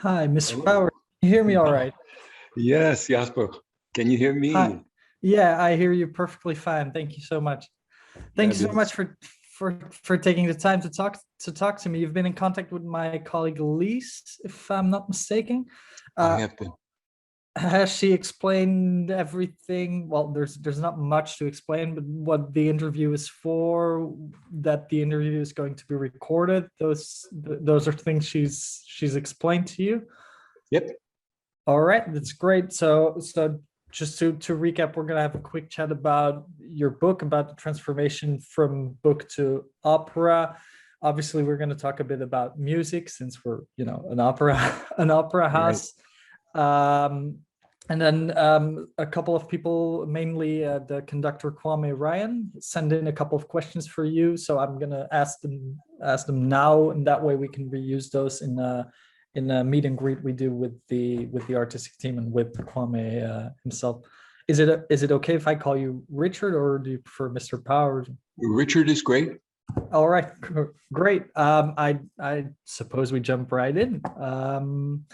Hi, Mr. Power. Hello. Can you hear me all right? Yes, Jasper. Can you hear Hi. me? Yeah, I hear you perfectly fine. Thank you so much. Thank you so much Fabulous. for taking the time to talk to me. You've been in contact with my colleague Lise, if I'm not mistaken. I Uh, have been. has she explained everything? Well, there's not much to explain, but what the interview is for, that the interview is going to be recorded. Those are things she's explained to you. Yep. All right, that's great. So just to recap, we're gonna have a quick chat about your book, about the transformation from book to opera. Obviously, we're gonna talk a bit about music since we're, an opera an opera Right. house. Um, and then a couple of people, mainly the conductor Kwame Ryan, send in a couple of questions for you. So I'm gonna ask them now, and that way we can reuse those in a meet and greet we do with the artistic team and with Kwame himself. Is it okay if I call you Richard, or do you prefer Mr. Powers? Richard is great. All right, great. I suppose we jump right in.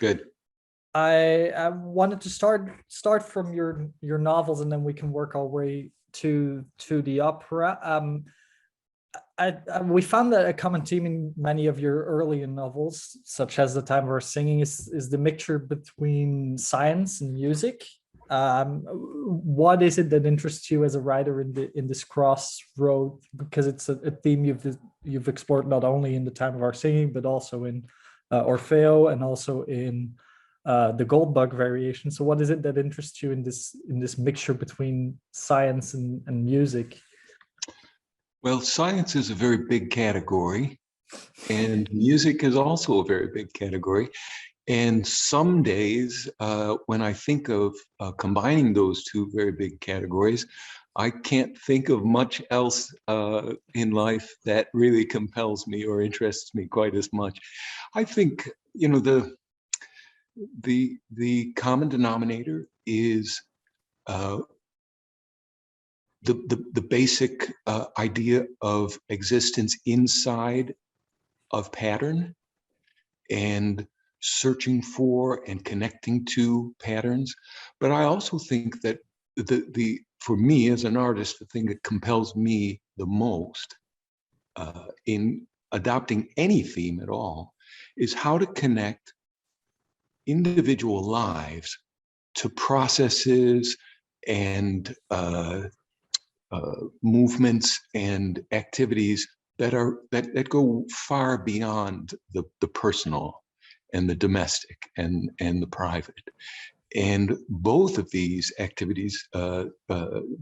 Good. I wanted to start from your novels, and then we can work our way to the opera. We found that a common theme in many of your earlier novels, such as The Time of Our Singing, is the mixture between science and music. What is it that interests you as a writer in this crossroad? Because it's a theme you've explored not only in The Time of Our Singing, but also in Orfeo, and also in the Goldbug variation. So, what is it that interests you in this mixture between science and music? Well, science is a very big category, and music is also a very big category. And some days, when I think of combining those two very big categories, I can't think of much else in life that really compels me or interests me quite as much. I think, the common denominator is uh, the basic idea of existence inside of pattern and searching for and connecting to patterns. But I also think that the for me as an artist, the thing that compels me the most in adopting any theme at all is how to connect individual lives to processes and movements and activities that go far beyond the personal and the domestic and the private. And both of these activities,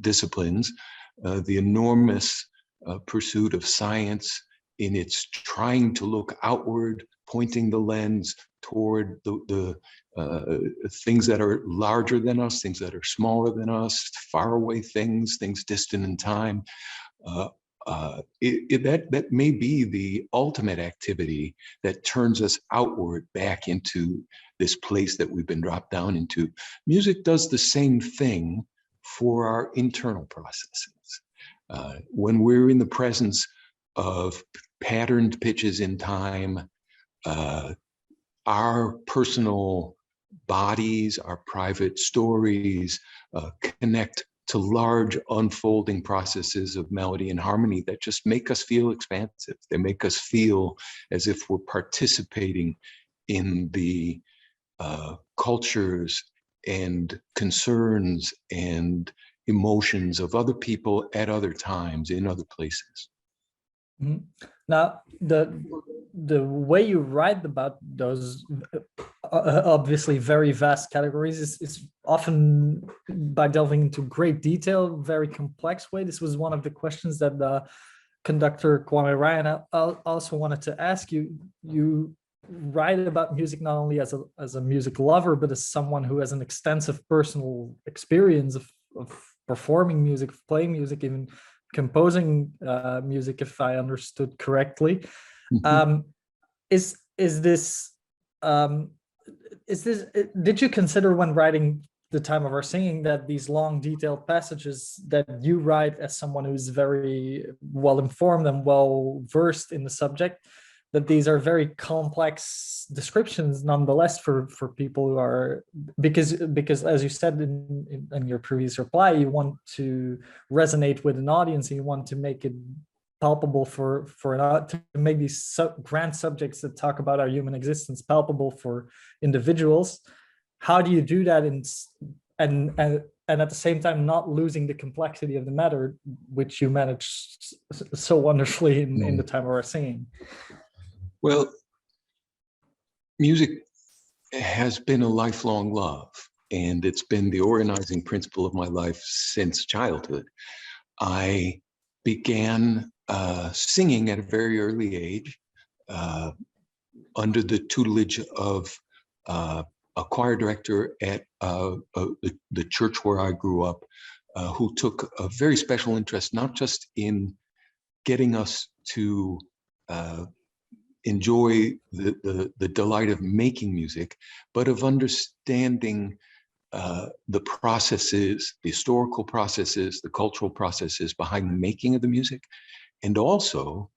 disciplines, the enormous pursuit of science in its trying to look outward, pointing the lens toward the things that are larger than us, things that are smaller than us, faraway things, things distant in time. Uh, that may be the ultimate activity that turns us outward back into this place that we've been dropped down into. Music does the same thing for our internal processes. When we're in the presence of patterned pitches in time, uh, our personal bodies, our private stories connect to large unfolding processes of melody and harmony that just make us feel expansive. They make us feel as if we're participating in the cultures and concerns and emotions of other people at other times in other places. Mhm. Now, the way you write about those obviously very vast categories is often by delving into great detail, very complex way. This was one of the questions that the conductor Kwame Ryan also wanted to ask you. You write about music not only as a music lover, but as someone who has an extensive personal experience of performing music, of playing music, even composing music, if I understood correctly. Mhm. Um, is this um, is this? Did you consider when writing The Time of Our Singing that these long, detailed passages that you write as someone who's very well informed and well versed in the subject that these are very complex descriptions nonetheless for people who are, because as you said in your previous reply, you want to resonate with an audience and you want to make it palpable to make these grand subjects that talk about our human existence palpable for individuals. How do you do that and at the same time not losing the complexity of the matter, which you managed so wonderfully in the time of our singing? Well, music has been a lifelong love, and it's been the organizing principle of my life since childhood. I began singing at a very early age under the tutelage of a choir director at the church where I grew up, who took a very special interest, not just in getting us to enjoy the delight of making music, but of understanding the processes, the historical processes, the cultural processes behind the making of the music, and also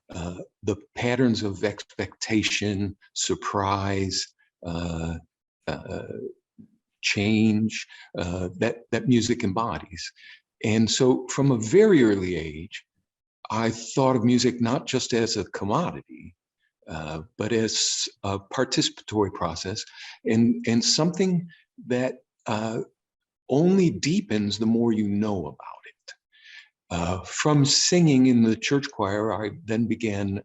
the patterns of expectation, surprise, change that music embodies. And so from a very early age, I thought of music not just as a commodity, but as a participatory process, and something that only deepens the more you know about it. From singing in the church choir, I then began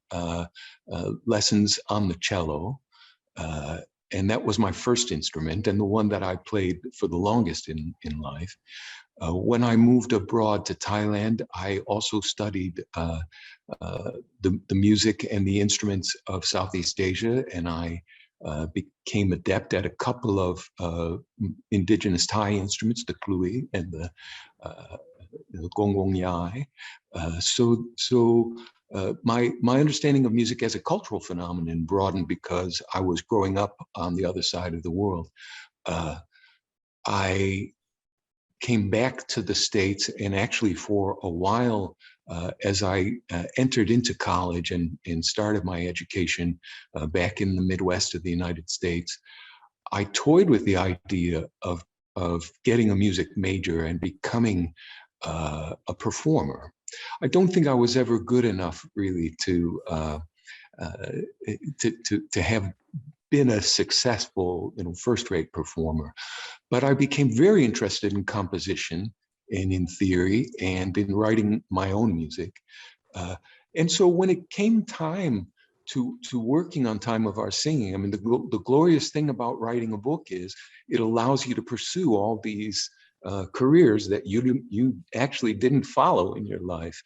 lessons on the cello, and that was my first instrument and the one that I played for the longest in life. When I moved abroad to Thailand, I also studied the music and the instruments of Southeast Asia, and I became adept at a couple of indigenous Thai instruments, the klui and the gong gong yai. My understanding of music as a cultural phenomenon broadened because I was growing up on the other side of the world. I came back to the States, and actually for a while, as I entered into college and started my education back in the Midwest of the United States, I toyed with the idea of getting a music major and becoming a performer. I don't think I was ever good enough really to have been a successful, first-rate performer, but I became very interested in composition and in theory and in writing my own music. And so when it came time to working on Time of Our Singing, I mean, the glorious thing about writing a book is it allows you to pursue all these careers that you actually didn't follow in your life.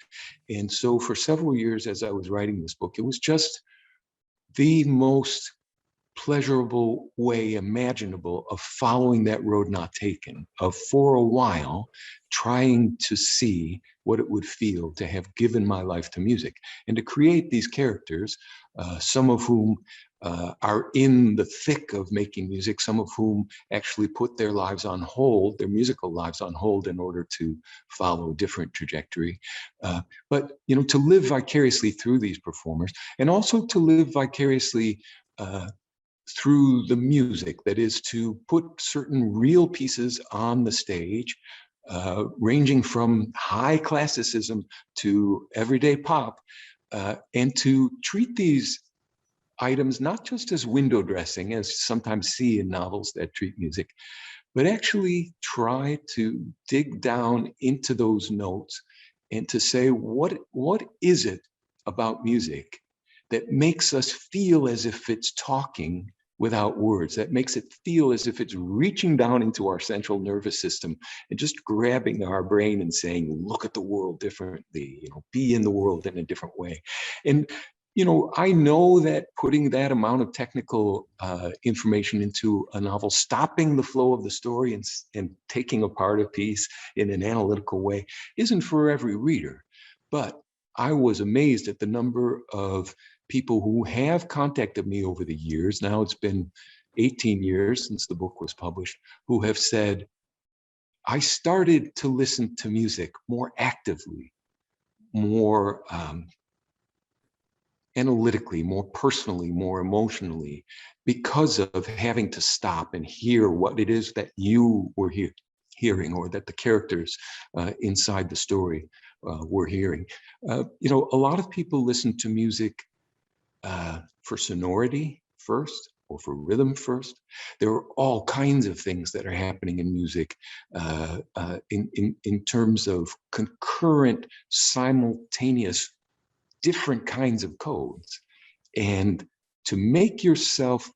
And so for several years as I was writing this book, it was just the most pleasurable way imaginable of following that road not taken, of for a while trying to see what it would feel to have given my life to music and to create these characters, some of whom are in the thick of making music, some of whom actually put their lives on hold, their musical lives on hold, in order to follow a different trajectory. But to live vicariously through these performers, and also to live vicariously through the music, that is to put certain real pieces on the stage, ranging from high classicism to everyday pop, and to treat these items not just as window dressing, as sometimes see in novels that treat music, but actually try to dig down into those notes and to say, what is it about music that makes us feel as if it's talking without words, that makes it feel as if it's reaching down into our central nervous system and just grabbing our brain and saying, look at the world differently, be in the world in a different way. And I know that putting that amount of technical information into a novel, stopping the flow of the story and taking apart a piece in an analytical way, isn't for every reader. But I was amazed at the number of people who have contacted me over the years. Now it's been 18 years since the book was published, who have said, I started to listen to music more actively, more analytically, more personally, more emotionally, because of having to stop and hear what it is that you were hearing, or that the characters inside the story were hearing. A lot of people listen to music for sonority first, or for rhythm first. There are all kinds of things that are happening in music in terms of concurrent, simultaneous, different kinds of codes. And to make yourself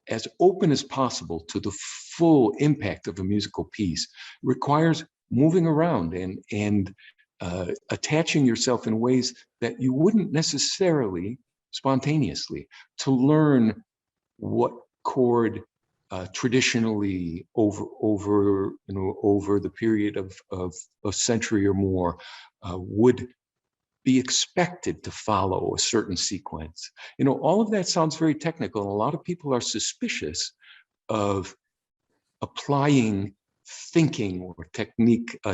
as open as possible to the full impact of a musical piece requires moving around and attaching yourself in ways that you wouldn't necessarily spontaneously, to learn what chord traditionally over the period of a century or more would be expected to follow a certain sequence. All of that sounds very technical, and a lot of people are suspicious of applying thinking or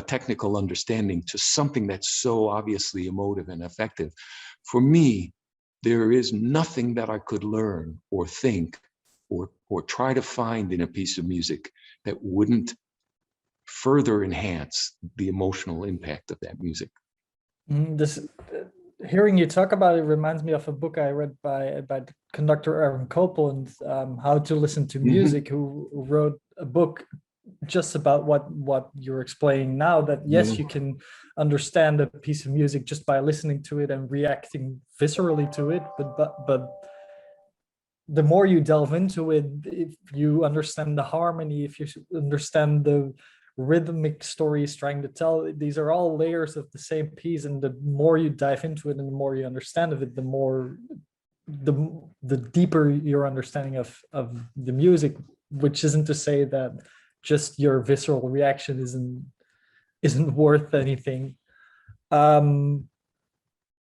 technical understanding to something that's so obviously emotive and effective. For me, there is nothing that I could learn or think or try to find in a piece of music that wouldn't further enhance the emotional impact of that music. This hearing you talk about it reminds me of a book I read by conductor Aaron Copland, How to Listen to Music, who wrote a book just about what you're explaining now, that yes, you can understand a piece of music just by listening to it and reacting viscerally to it, but the more you delve into it, if you understand the harmony, if you understand the rhythmic story he's trying to tell, these are all layers of the same piece, and the more you dive into it and the more you understand of it, the deeper your understanding of the music, which isn't to say that just your visceral reaction isn't worth anything.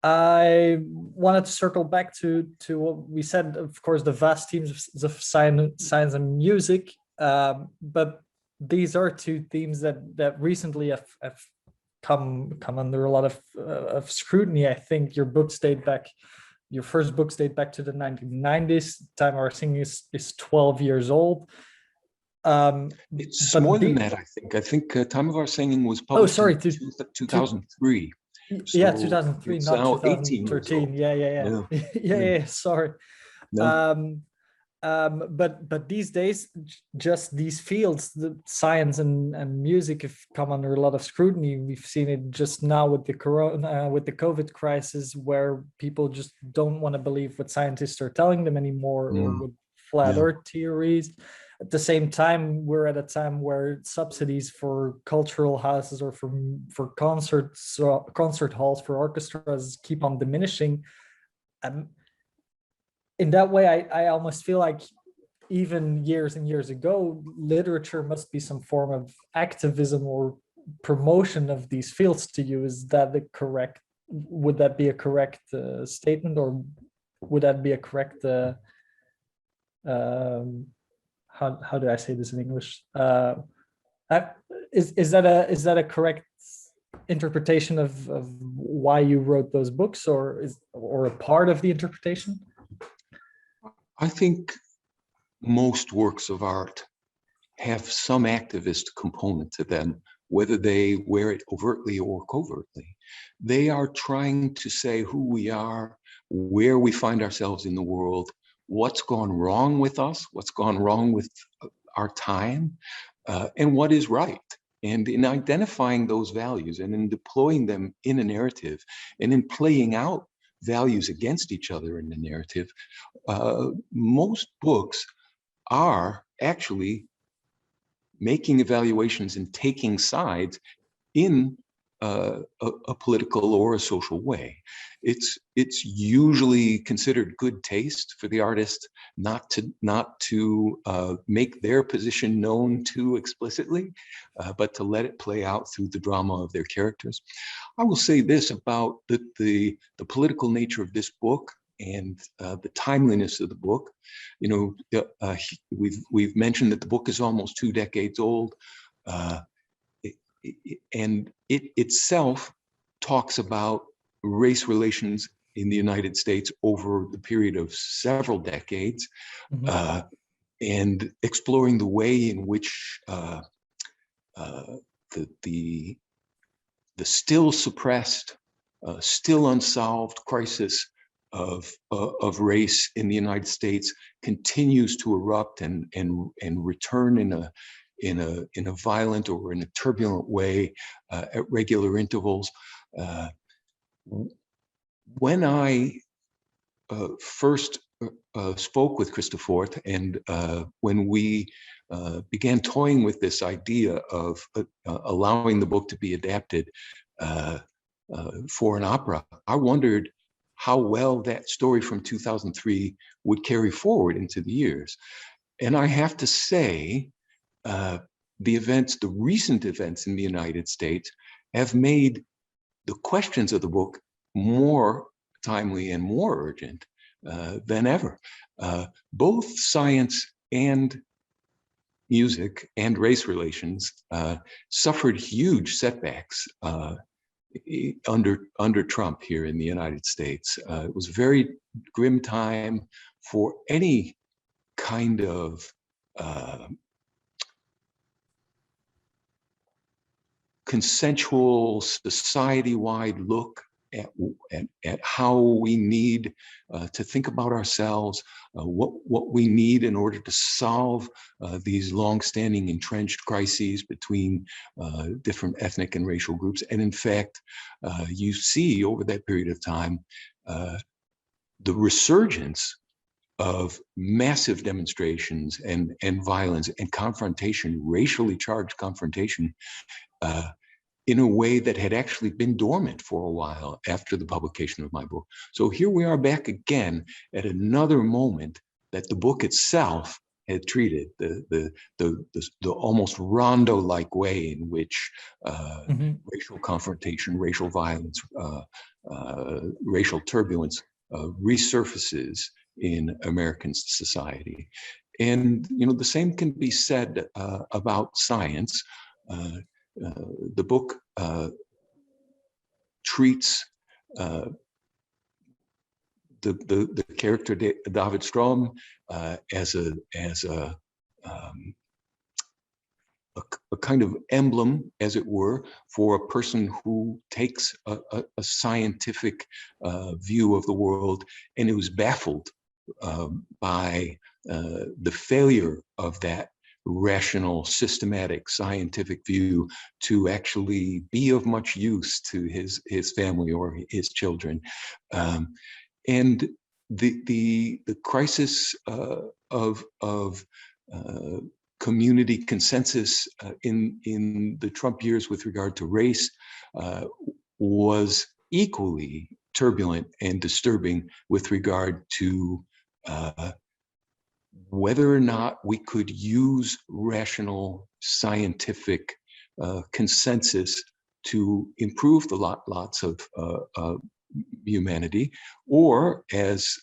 I wanted to circle back to what we said, of course, the vast teams of science and music, but these are two themes that recently have come under a lot of scrutiny. I think your first books date back to the 1990s. Time Our Singing is 12 years old. It's more than that, I think. I think Time of Our Singing was published in 2003. Yeah, 2003, not 2013. Yeah. Sorry. No. But these days, just these fields, the science and music, have come under a lot of scrutiny. We've seen it just now with the COVID crisis, where people just don't want to believe what scientists are telling them anymore, or with flat Earth theories. At the same time, we're at a time where subsidies for cultural houses or for concert halls for orchestras keep on diminishing. In that way, I almost feel like even years and years ago, literature must be some form of activism or promotion of these fields to you. Is that would that be a correct statement, or would that be a correct, how do I say this in English? Is that a correct interpretation of why you wrote those books, or a part of the interpretation? I think most works of art have some activist component to them, whether they wear it overtly or covertly. They are trying to say who we are, where we find ourselves in the world, what's gone wrong with us, what's gone wrong with our time, and what is right. And in identifying those values and in deploying them in a narrative and in playing out values against each other in the narrative, most books are actually making evaluations and taking sides in a political or a social way. It's usually considered good taste for the artist not to make their position known too explicitly, but to let it play out through the drama of their characters. I will say this about the political nature of this book and the timeliness of the book. We've mentioned that the book is almost 2 decades old. And it itself talks about race relations in the United States over the period of several decades, and exploring the way in which the still suppressed, still unsolved crisis of race in the United States continues to erupt and return in a violent or in a turbulent way at regular intervals. When I first spoke with Christophe, and when we began toying with this idea of allowing the book to be adapted for an opera, I wondered how well that story from 2003 would carry forward into the years. And I have to say, the recent events in the United States have made the questions of the book more timely and more urgent than ever. Both science and music and race relations suffered huge setbacks under Trump here in the United States. It was a very grim time for any kind of consensual, society-wide look at how we need to think about ourselves, what we need in order to solve these long-standing entrenched crises between different ethnic and racial groups. And in fact, you see over that period of time the resurgence of massive demonstrations and violence and confrontation, racially charged confrontation, in a way that had actually been dormant for a while after the publication of my book. So here we are back again at another moment that the book itself had treated, the almost Rondo-like way in which racial confrontation, racial violence, racial turbulence resurfaces in American society. And the same can be said about science. The book treats the character David Strom as a kind of emblem, as it were, for a person who takes a scientific view of the world and who's baffled by the failure of that rational, systematic, scientific view to actually be of much use to his family or his children. And the crisis of community consensus in the Trump years with regard to race was equally turbulent and disturbing with regard to whether or not we could use rational scientific consensus to improve the lots of humanity, or as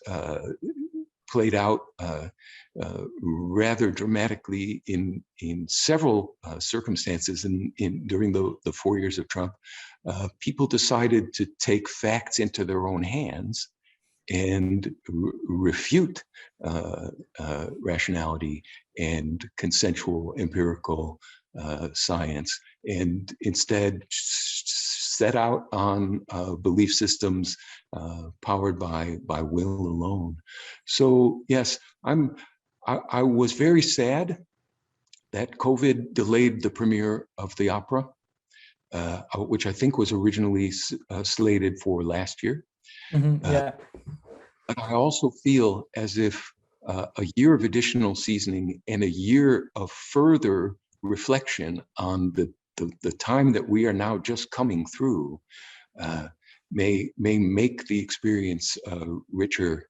played out rather dramatically in several circumstances during the 4 years of Trump, people decided to take facts into their own hands and refute rationality and consensual empirical science, and instead set out on belief systems powered by will alone. So yes, I was very sad that COVID delayed the premiere of the opera, which I think was originally slated for last year. Yeah. But I also feel as if a year of additional seasoning and a year of further reflection on the time that we are now just coming through may make the experience richer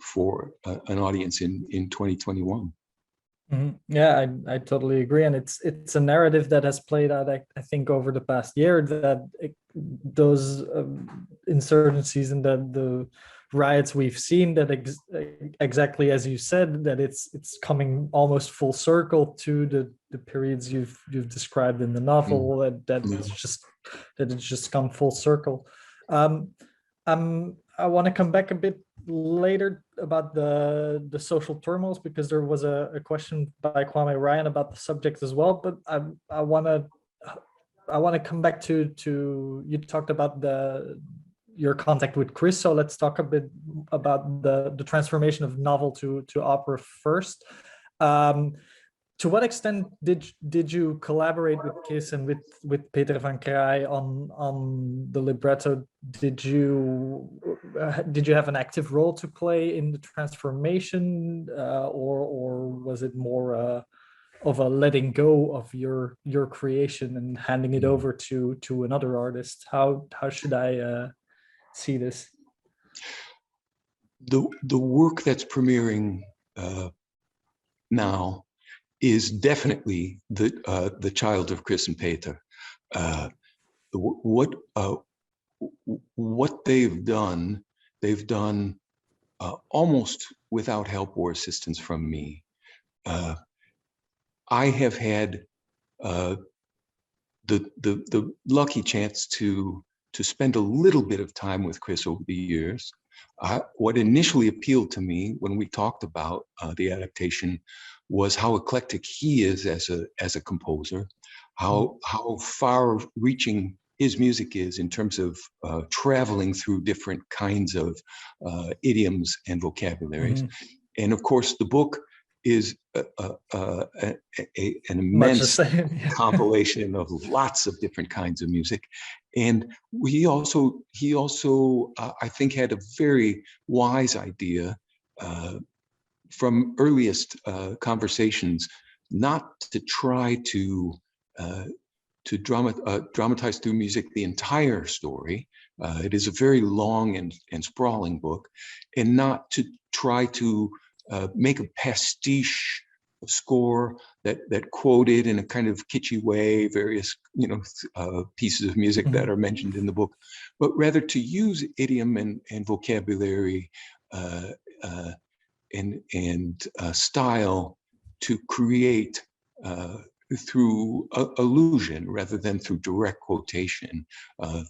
for an audience in 2021. Yeah, I totally agree, and it's a narrative that has played out, I think, over the past year, that those insurgencies and the riots we've seen, that exactly as you said, that it's coming almost full circle to the periods you've described in the novel, that it's just come full circle. I want to come back a bit later about the social turmoils, because there was a question by Kwame Ryan about the subject as well. But I want to come back to you talked about your contact with Chris. So let's talk a bit about the transformation of novel to opera first. To what extent did you collaborate with Chris and with Peter van Kraai on the libretto? Did you have an active role to play in the transformation, or was it more of a letting go of your creation and handing it over to another artist? How should I see this? The work that's premiering now is definitely the child of Chris and Peter. What they've done almost without help or assistance from me. I have had the lucky chance to spend a little bit of time with Chris over the years. What initially appealed to me when we talked about the adaptation was how eclectic he is as a composer, how far-reaching his music is in terms of traveling through different kinds of idioms and vocabularies. And of course, the book is an immense compilation of lots of different kinds of music. And he also I think, had a very wise idea from earliest conversations, not to try to dramatize through music the entire story. It is a very long and sprawling book, and not to try to make a pastiche score that quoted in a kind of kitschy way various pieces of music that are mentioned in the book, but rather to use idiom and vocabulary and style to create through allusion rather than through direct quotation,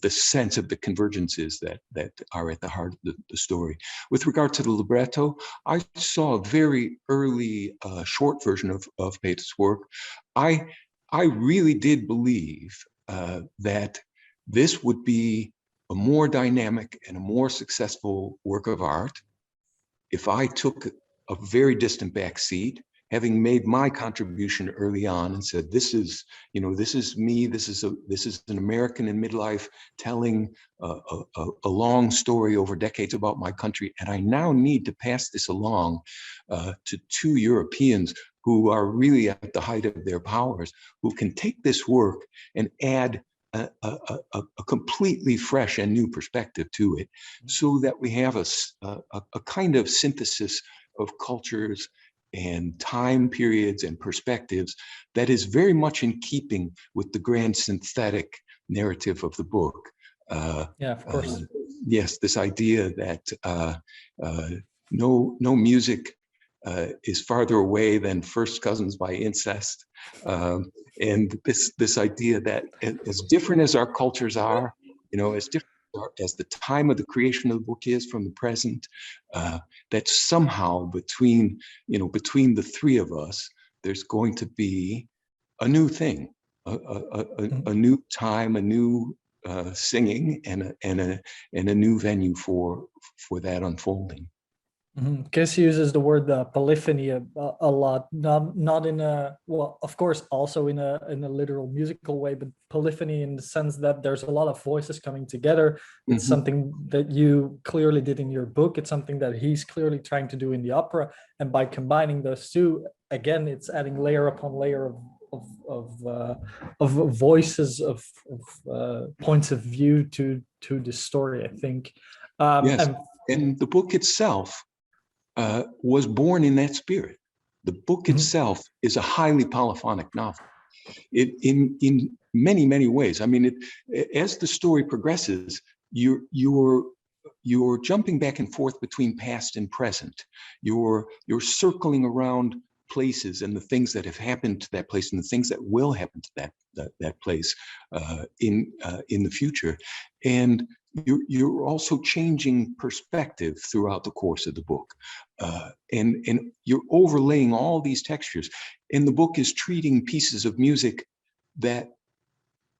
the sense of the convergences that are at the heart of the story. With regard to the libretto, I saw a very early short version of Peter's work. I really did believe that this would be a more dynamic and a more successful work of art if I took a very distant back seat, having made my contribution early on and said, this is me, this is an American in midlife telling a long story over decades about my country. And I now need to pass this along to two Europeans who are really at the height of their powers, who can take this work and add a completely fresh and new perspective to it, so that we have a kind of synthesis of cultures and time periods and perspectives that is very much in keeping with the grand synthetic narrative of the book. Yeah, of course. Yes, this idea that no music is farther away than first cousins by incest. And this idea that as different as our cultures are, as different as the time of the creation of the book is from the present, that somehow between the three of us, there's going to be a new thing, a new time, a new singing, and a new venue for that unfolding. Chris uses the word polyphony a lot, not in a, well, of course, also in a literal musical way, but polyphony in the sense that there's a lot of voices coming together. It's something that you clearly did in your book. It's something that he's clearly trying to do in the opera. And by combining those two, again, it's adding layer upon layer of voices, of points of view to the story, I think. Yes, and the book itself was born in that spirit. The book itself is a highly polyphonic novel. In many, many ways. I mean, as the story progresses, you're jumping back and forth between past and present. You're circling around places and the things that have happened to that place and the things that will happen to that place in the future. And you're also changing perspective throughout the course of the book, and you're overlaying all these textures. And the book is treating pieces of music that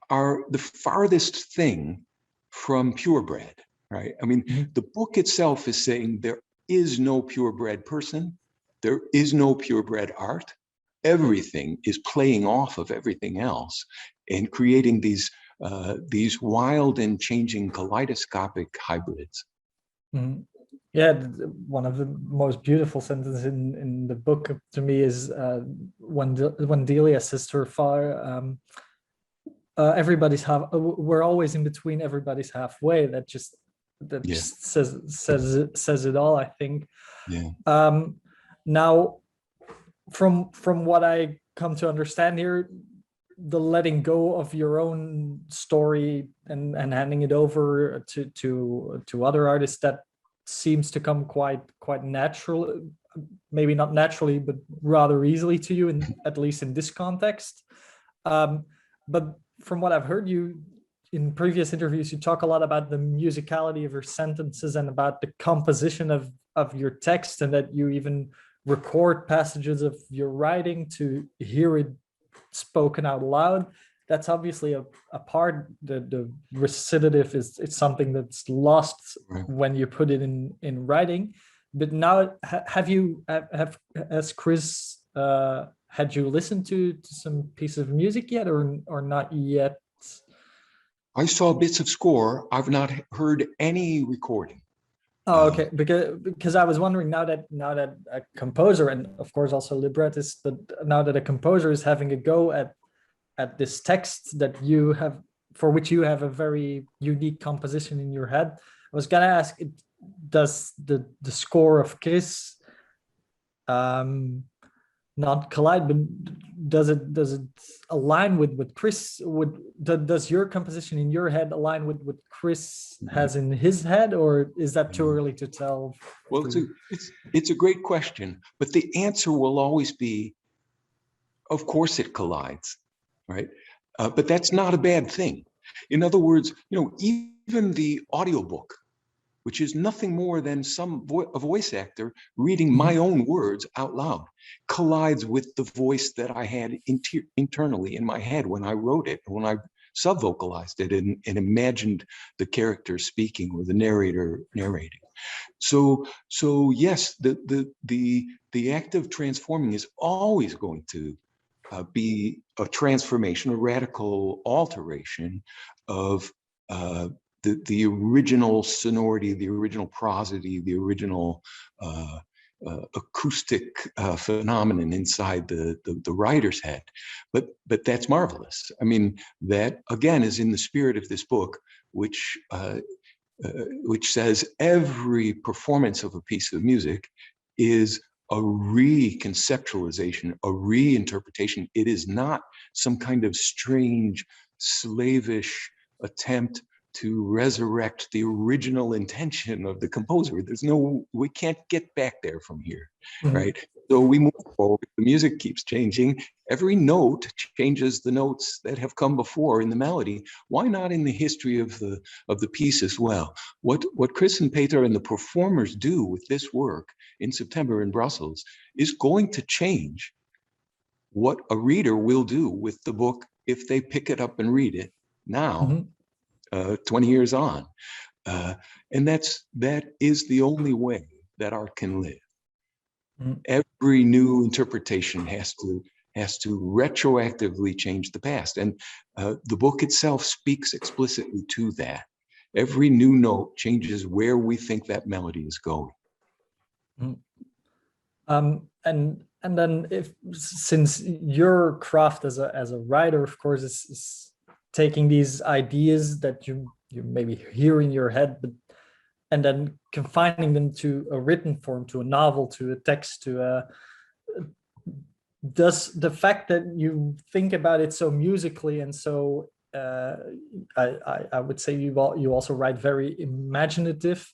are the farthest thing from purebred, right? I mean, the book itself is saying there is no purebred person, there is no purebred art. Everything is playing off of everything else and creating these wild and changing kaleidoscopic hybrids. Mhm. Yeah, one of the most beautiful sentences in the book to me is when Delia says to her father, everybody's we're always in between, everybody's halfway. That just Yeah, says it all, I think. yeah, Now, from what I come to understand here, the letting go of your own story and handing it over to other artists, that seems to come quite natural, maybe not naturally, but rather easily to you, in at least in this context. But from what I've heard you in previous interviews, you talk a lot about the musicality of your sentences and about the composition of your text, and that you even record passages of your writing to hear it spoken out loud. That's obviously a part. The recitative is it's something that's lost right. when you put it in writing. But now, has Chris had you listened to some piece of music yet, or not yet? I saw bits of score. I've not heard any recording. Oh, okay. Because I was wondering, now that a composer, and of course also librettist, but now that a composer is having a go at this text that you have, for which you have a very unique composition in your head, I was gonna ask, does the score of Chris not collide, but does it align with what Chris would? Does your composition in your head align with what Chris has in his head, or is that too early to tell? Well, it's a great question, but the answer will always be, of course it collides, right? But that's not a bad thing. In other words, even the audiobook, which is nothing more than a voice actor reading my own words out loud, collides with the voice that I had internally in my head when I wrote it, when I sub-vocalized it and imagined the character speaking or the narrator narrating. So yes, the act of transforming is always going to be a transformation, a radical alteration of the original sonority, the original prosody, the original acoustic phenomenon inside the writer's head. But that's marvelous. I mean, that again is in the spirit of this book, which says every performance of a piece of music is a reconceptualization, a reinterpretation. It is not some kind of strange, slavish attempt to resurrect the original intention of the composer. We can't get back there from here, right? So we move forward, the music keeps changing. Every note changes the notes that have come before in the melody. Why not in the history of the piece as well? What Chris and Peter and the performers do with this work in September in Brussels is going to change what a reader will do with the book if they pick it up and read it now, 20 years on. And that is the only way that art can live. Every new interpretation has to retroactively change the past. And the book itself speaks explicitly to that. Every new note changes where we think that melody is going. And then, since your craft as a writer, of course, is taking these ideas that you maybe hear in your head, and then confining them to a written form, to a novel, to a text, does the fact that you think about it so musically and so I would say you also write very imaginative.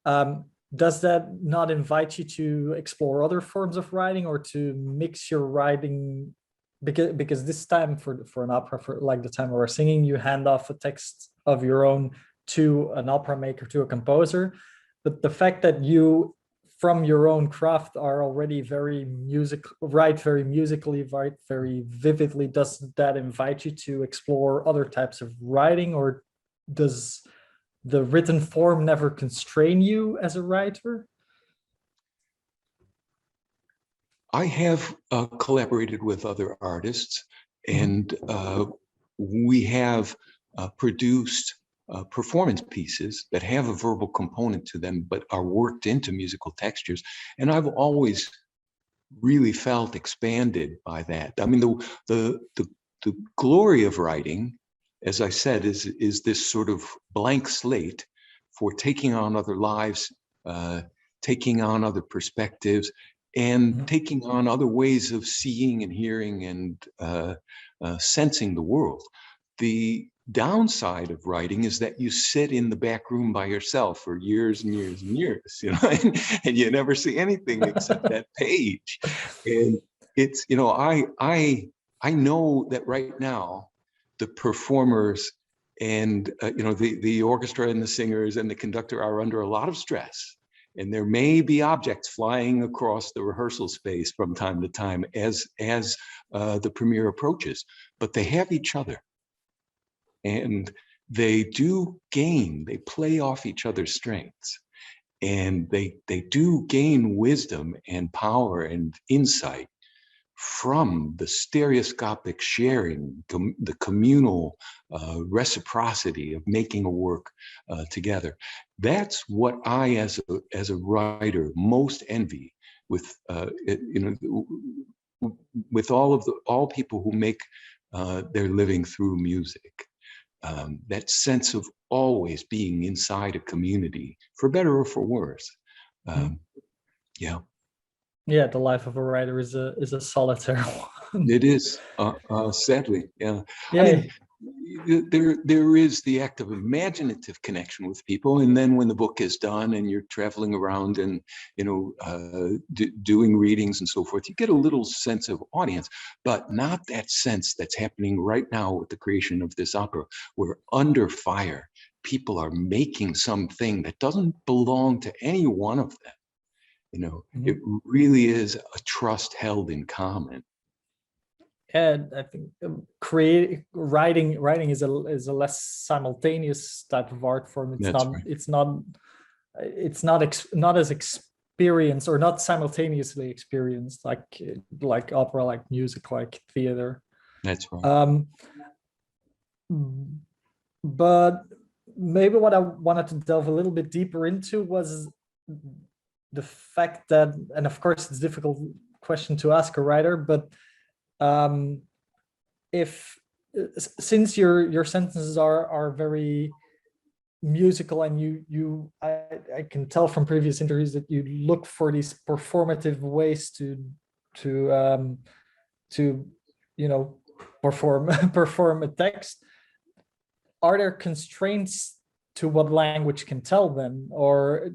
Does that not invite you to explore other forms of writing, or to mix your writing? Because this time, for an opera, for like the time we were singing, you hand off a text of your own to an opera maker, to a composer. But the fact that you, from your own craft, are already very very musically, write very vividly, does that invite you to explore other types of writing, or does the written form never constrain you as a writer? I have collaborated with other artists, and we have produced performance pieces that have a verbal component to them, but are worked into musical textures. And I've always really felt expanded by that. I mean, the glory of writing, as I said, is this sort of blank slate for taking on other lives, taking on other perspectives, and taking on other ways of seeing and hearing and sensing the world. The downside of writing is that you sit in the back room by yourself for years and years and years, you know, and you never see anything except that page. And it's, you know, I know that right now the performers and you know, the orchestra and the singers and the conductor are under a lot of stress. And there may be objects flying across the rehearsal space from time to time as the premiere approaches, but they have each other. And they do gain, they play off each other's strengths. And they do gain wisdom and power and insight from the stereoscopic sharing, the communal reciprocity of making a work together. That's what I, as a writer, most envy with you know, with all people who make their living through music. That sense of always being inside a community, for better or for worse. Yeah. Yeah, the life of a writer is a solitary one. It is, sadly, yeah. I Yeah. mean, there is the act of imaginative connection with people, and then when the book is done and you're traveling around and, you know, doing readings and so forth, you get a little sense of audience, but not that sense that's happening right now with the creation of this opera, where under fire, people are making something that doesn't belong to any one of them. You know, it really is a trust held in common. And I think writing is a less simultaneous type of art form. It's That's not right. not as experienced, or not simultaneously experienced, like opera, like music, like theater. That's right. But maybe what I wanted to delve a little bit deeper into was the fact that, and of course it's a difficult question to ask a writer, but if since your sentences are very musical, and I can tell from previous interviews that you look for these performative ways to you know, perform a text, are there constraints to what language can tell them, or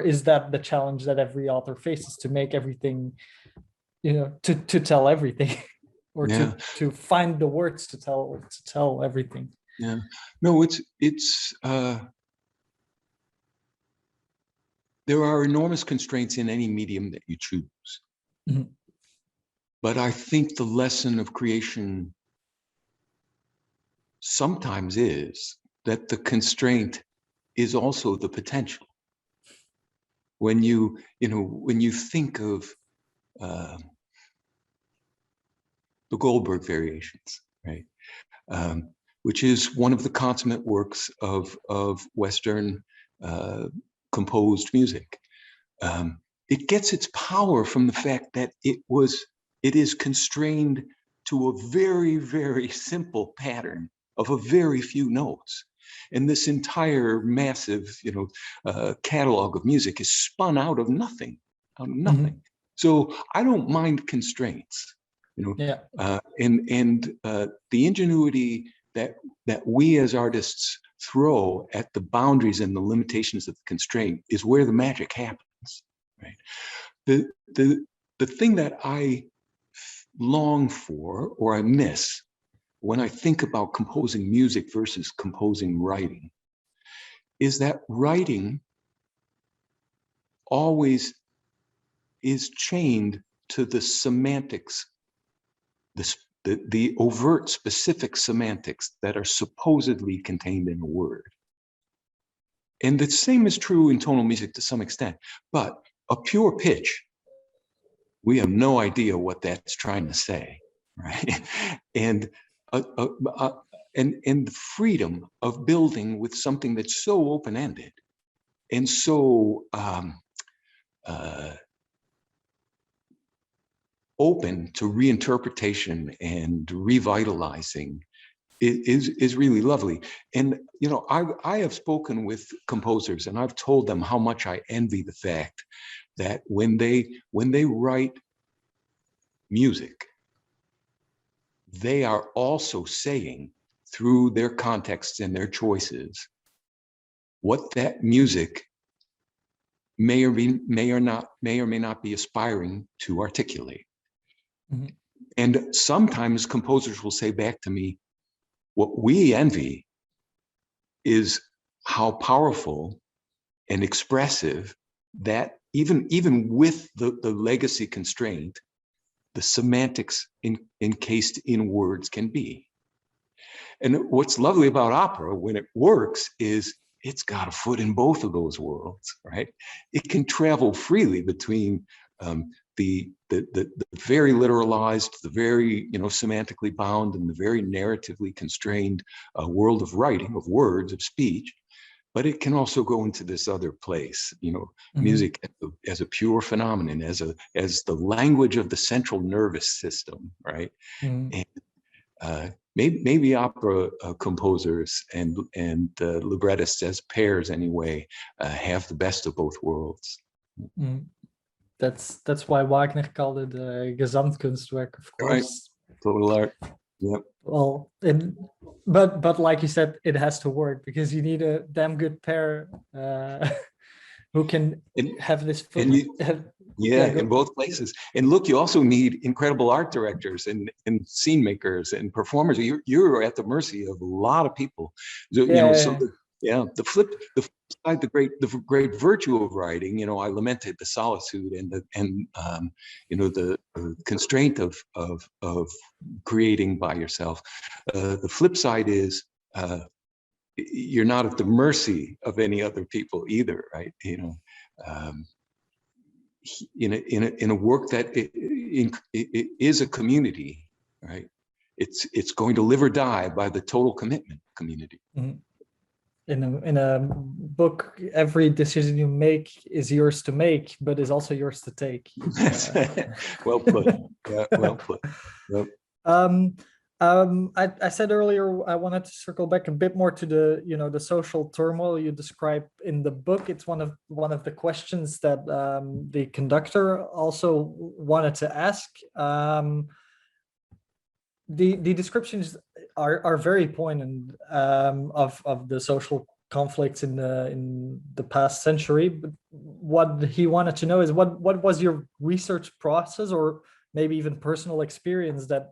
is that the challenge that every author faces, to make everything, you know, to tell everything, or Yeah. to find the words to tell everything? Yeah. No, it's there are enormous constraints in any medium that you choose. But I think the lesson of creation sometimes is that the constraint is also the potential. When you know, when you think of the Goldberg variations, right? Which is one of the consummate works of Western composed music. It gets its power from the fact that it is constrained to a very, very simple pattern of a very few notes. And this entire massive, you know, catalog of music is spun out of nothing, So I don't mind constraints, you know, Yeah. and the ingenuity that we as artists throw at the boundaries and the limitations of the constraint is where the magic happens, right? The thing that I long for, or I miss, when I think about composing music versus composing writing, is that writing always is chained to the semantics, the overt specific semantics that are supposedly contained in a word. And the same is true in tonal music to some extent, but a pure pitch, we have no idea what that's trying to say, right? And and the freedom of building with something that's so open-ended and so open to reinterpretation and revitalizing is really lovely. And you know, I have spoken with composers and I've told them how much I envy the fact that when they write music, they are also saying through their contexts and their choices what that music may or may not be aspiring to articulate. Mm-hmm. And sometimes composers will say back to me, what we envy is how powerful and expressive that even with the legacy constraint, the semantics encased in words can be. And what's lovely about opera when it works is it's got a foot in both of those worlds, right? It can travel freely between the very literalized, the very semantically bound, and the very narratively constrained world of writing, of words, of speech. But it can also go into this other place, mm-hmm. Music as a pure phenomenon, as the language of the central nervous system, right? Mm-hmm. And maybe opera composers and librettists, as pairs anyway, have the best of both worlds. Mm-hmm. That's why Wagner called it Gesamtkunstwerk, of course. Right. Total art. Yep. Well, but like you said, it has to work because you need a damn good pair who can have this. In both places. And look, you also need incredible art directors and scene makers and performers. You're at the mercy of a lot of people. So, the flip side, the great virtue of writing. I lamented the solitude and the constraint of creating by yourself. The flip side is you're not at the mercy of any other people either, right? In a work that it is a community, right? It's going to live or die by the total commitment community. Mm-hmm. In a book, every decision you make is yours to make, but is also yours to take. Well put. Yeah, well put. Yep. I said earlier I wanted to circle back a bit more to the social turmoil you describe in the book. It's one of the questions that the conductor also wanted to ask. The descriptions are very poignant of the social conflicts in the past century. But what he wanted to know is what was your research process, or maybe even personal experience, that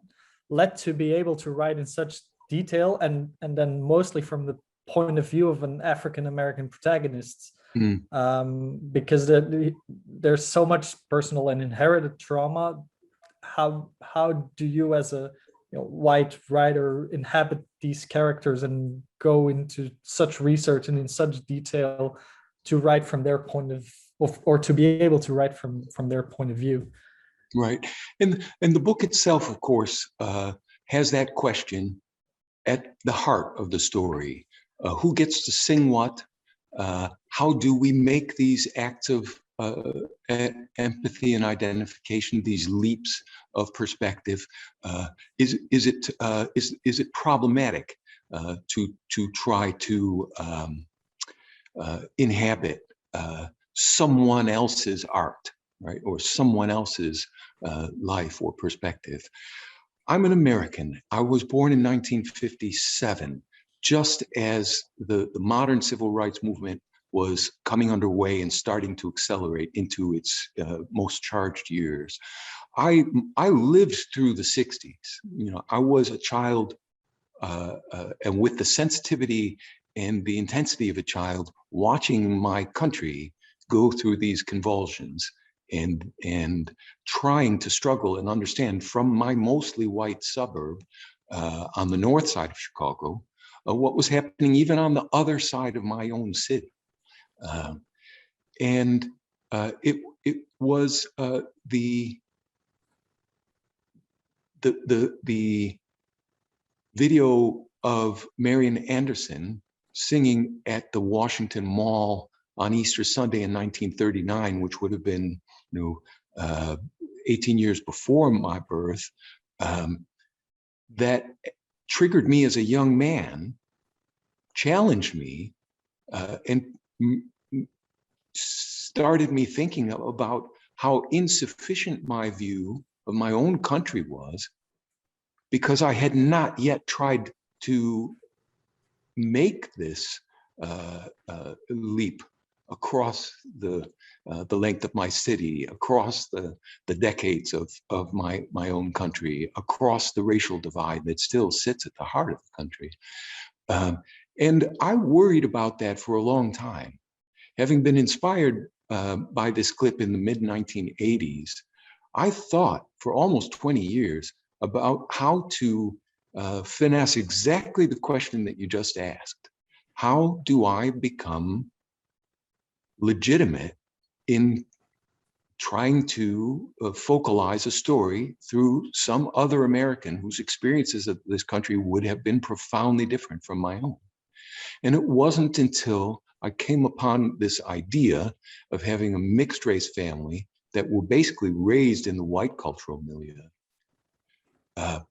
led to be able to write in such detail and then mostly from the point of view of an African American protagonist. Because there's so much personal and inherited trauma. How do you, as a white writer, inhabit these characters and go into such research and in such detail to write from their point of or to be able to write from their point of view? Right. And the book itself, of course, has that question at the heart of the story. Who gets to sing what? How do we make these acts of empathy and identification, these leaps of perspective? Is it problematic to try to inhabit someone else's art, right, or someone else's life or perspective? I'm an American. I was born in 1957, just as the modern civil rights movement was coming underway and starting to accelerate into its most charged years. I lived through the 60s. I was a child, and with the sensitivity and the intensity of a child watching my country go through these convulsions and trying to struggle and understand from my mostly white suburb on the north side of Chicago, what was happening even on the other side of my own city. And it was the video of Marian Anderson singing at the Washington Mall on Easter Sunday in 1939, which would have been 18 years before my birth, that triggered me as a young man, challenged me, and started me thinking about how insufficient my view of my own country was, because I had not yet tried to make this leap across the length of my city, across the decades of my own country, across the racial divide that still sits at the heart of the country. And I worried about that for a long time. Having been inspired by this clip in the mid-1980s, I thought for almost 20 years about how to finesse exactly the question that you just asked. How do I become legitimate in trying to focalize a story through some other American whose experiences of this country would have been profoundly different from my own? And it wasn't until I came upon this idea of having a mixed race family that were basically raised in the white cultural milieu,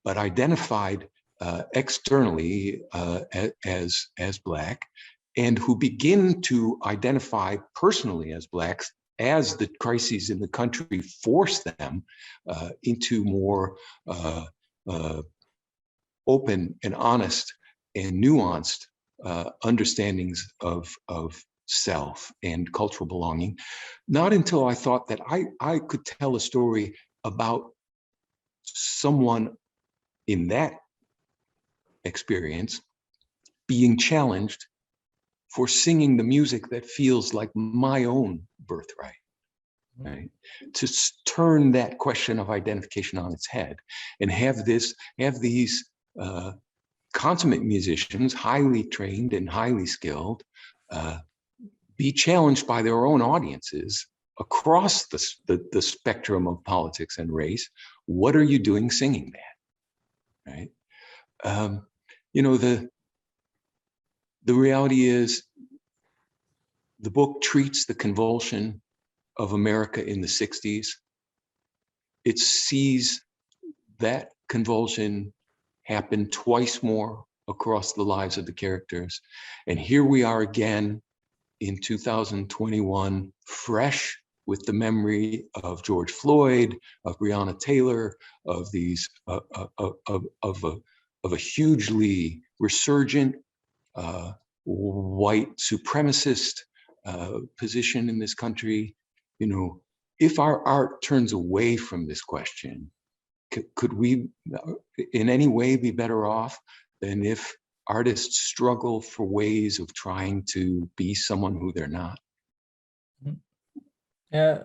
but identified externally as Black, and who begin to identify personally as Blacks as the crises in the country force them into more open and honest and nuanced understandings of self and cultural belonging. Not until I thought that I could tell a story about someone in that experience being challenged for singing the music that feels like my own birthright, right? To turn that question of identification on its head and have these consummate musicians, highly trained and highly skilled, be challenged by their own audiences across the spectrum of politics and race. What are you doing singing that, right? The reality is the book treats the convulsion of America in the 60s. It sees that convulsion happen twice more across the lives of the characters. And here we are again in 2021, fresh with the memory of George Floyd, of Breonna Taylor, of these of a hugely resurgent white supremacist position in this country. If our art turns away from this question, could we in any way be better off than if artists struggle for ways of trying to be someone who they're not? Yeah,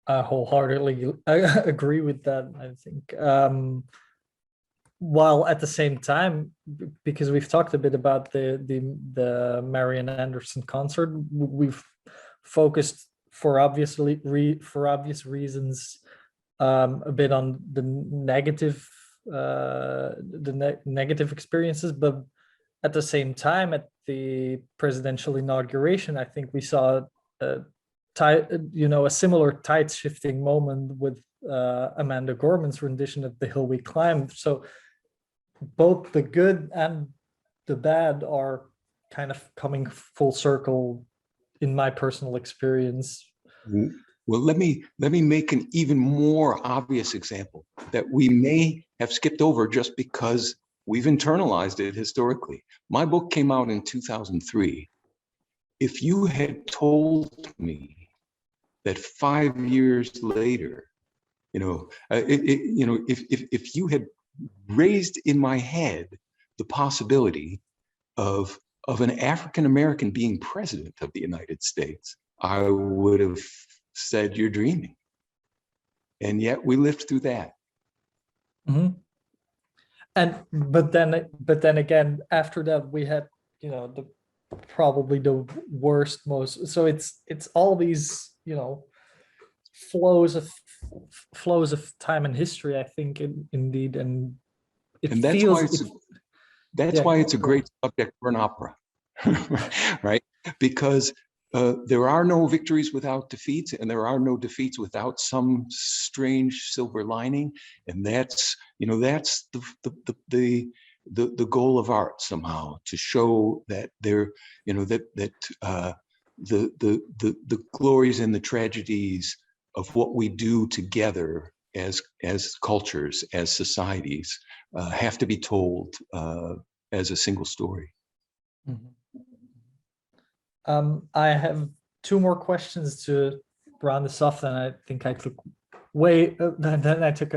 I wholeheartedly agree with that. I think while at the same time, because we've talked a bit about the Marian Anderson concert, we've focused for obvious reasons a bit on the negative experiences, but at the same time, at the presidential inauguration, I think we saw a similar tide shifting moment with Amanda Gorman's rendition of "The Hill We Climbed." So both the good and the bad are kind of coming full circle in my personal experience. Well, let me make an even more obvious example that we may have skipped over just because we've internalized it historically. My book came out in 2003. If you had told me that 5 years later, if you had raised in my head the possibility of an African American being president of the United States, I would have said you're dreaming. And yet we lived through that. Mm-hmm. But then again, after that we had, you know, probably the worst, most, so it's all these, you know, flows of time and history, I think, indeed, and And that's why it's a go on. great subject for an opera, right? Because there are no victories without defeats, and there are no defeats without some strange silver lining. And that's, you know, that's the goal of art somehow, to show that there, you know, that the glories and the tragedies of what we do together as cultures, as societies, have to be told as a single story. Mhm. I have two more questions to round this off, and I think I took then I took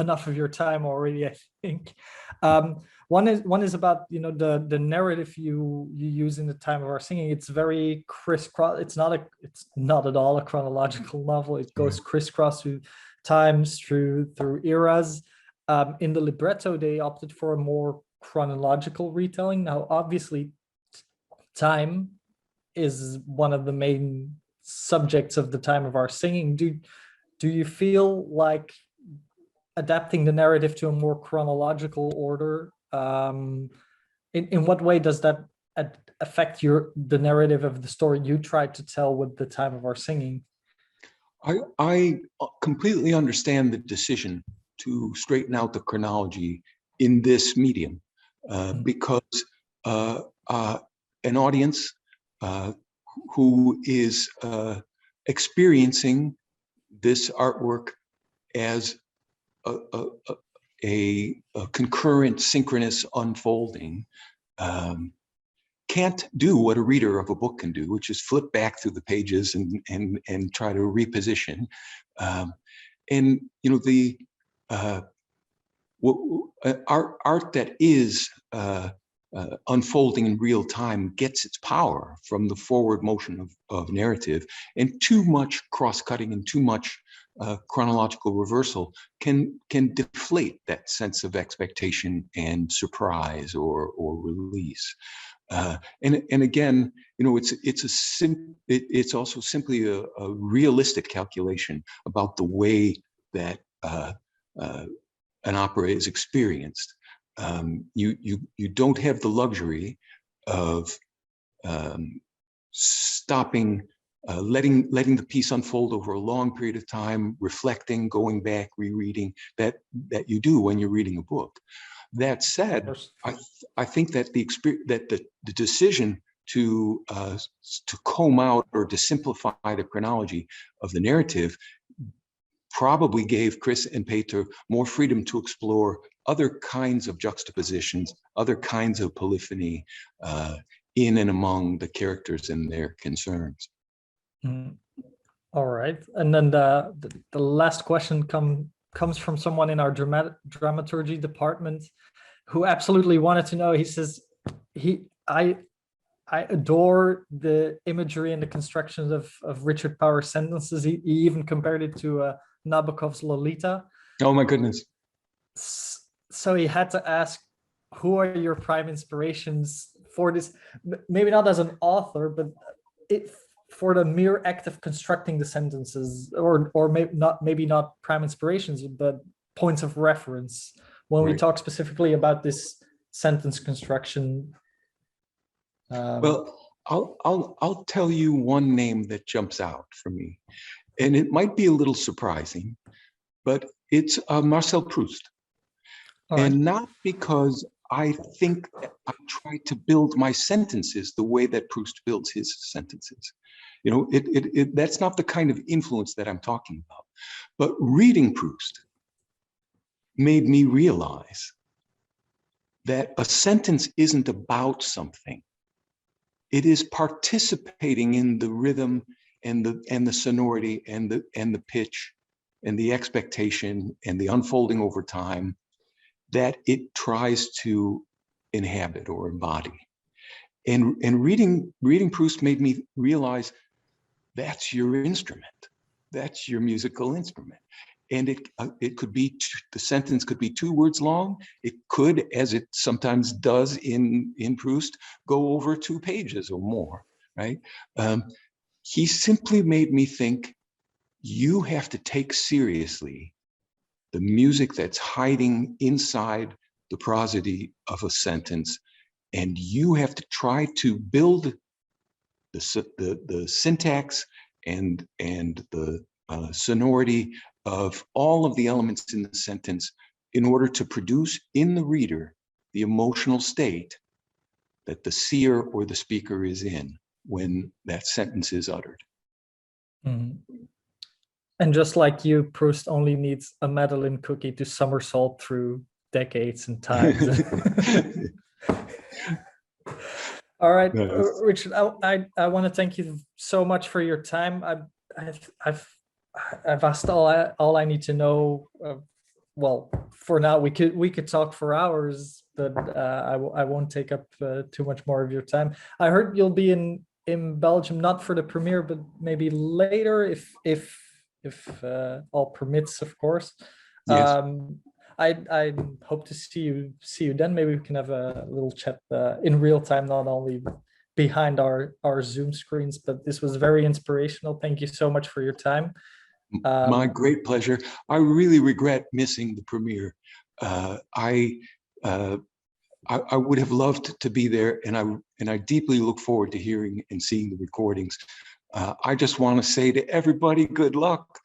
enough of your time already, I think. One is about, you know, the narrative you use in The Time of Our Singing. It's very crisscross. It's not at all a chronological novel. It goes crisscross through times, through eras. In the libretto, they opted for a more chronological retelling. Now, obviously, time is one of the main subjects of The Time of Our Singing. Do you feel like adapting the narrative to a more chronological order, in what way does that affect the narrative of the story you tried to tell with The Time of Our Singing? I completely understand the decision to straighten out the chronology in this medium, because an audience who is experiencing this artwork as a concurrent, synchronous unfolding, can't do what a reader of a book can do, which is flip back through the pages and try to reposition. And you know, the art that is unfolding in real time gets its power from the forward motion of narrative, and too much cross-cutting and too much chronological reversal can deflate that sense of expectation and surprise or release. And again, you know, it's also simply a realistic calculation about the way that an opera is experienced. You don't have the luxury of stopping, letting the piece unfold over a long period of time, reflecting, going back, rereading, that you do when you're reading a book. That said, I think that the decision to comb out or to simplify the chronology of the narrative probably gave Chris and Peter more freedom to explore other kinds of juxtapositions, other kinds of polyphony in and among the characters and their concerns. Mm. All right, and then the last question comes from someone in our dramaturgy department who absolutely wanted to know. He says, I adore the imagery and the constructions of Richard Powers' sentences. He even compared it to Nabokov's Lolita. Oh my goodness. So he had to ask, who are your prime inspirations for this? Maybe not as an author, but for the mere act of constructing the sentences, or maybe not prime inspirations, but points of reference. When we talk specifically about this sentence construction. Well, I'll tell you one name that jumps out for me, and it might be a little surprising, but it's Marcel Proust. And not because I think I try to build my sentences the way that Proust builds his sentences. You know, that's not the kind of influence that I'm talking about. But reading Proust made me realize that a sentence isn't about something. It is participating in the rhythm and the sonority and the pitch and the expectation and the unfolding over time that it tries to inhabit or embody. And reading Proust made me realize that's your instrument. That's your musical instrument. And it could be, the sentence could be 2 words long. It could, as it sometimes does in Proust, go over 2 pages or more, right? He simply made me think, you have to take seriously the music that's hiding inside the prosody of a sentence, and you have to try to build the syntax and the sonority of all of the elements in the sentence in order to produce in the reader the emotional state that the seer or the speaker is in when that sentence is uttered. Mhm. And just like you, Proust only needs a Madeleine cookie to somersault through decades and times. All right, Yes. Richard, I want to thank you so much for your time. I've asked all I need to know. Well, for now we could talk for hours, but I won't take up too much more of your time. I heard you'll be in Belgium, not for the premiere, but maybe later if all permits, of course. Yes. I hope to see you then. Maybe we can have a little chat in real time, not only behind our Zoom screens. But this was very inspirational. Thank you so much for your time. My great pleasure. I really regret missing the premiere. I would have loved to be there, and I deeply look forward to hearing and seeing the recordings. I just want to say to everybody, good luck,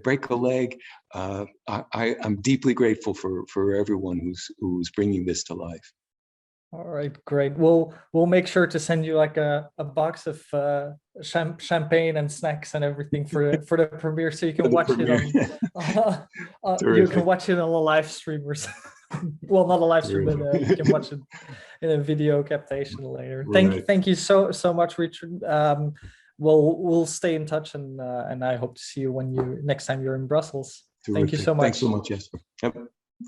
break a leg. I'm deeply grateful for everyone who's bringing this to life. All right, great. We'll make sure to send you like a box of champagne and snacks and everything for the premiere, so you can watch it on you can watch it on a live stream or something. Well, not a live stream, but you can watch it in a video captation later. Right. Thank you so much, Richard. We'll stay in touch, and I hope to see you next time you're in Brussels. Terrific. Thank you so much. Thanks so much, Jesper. Yep.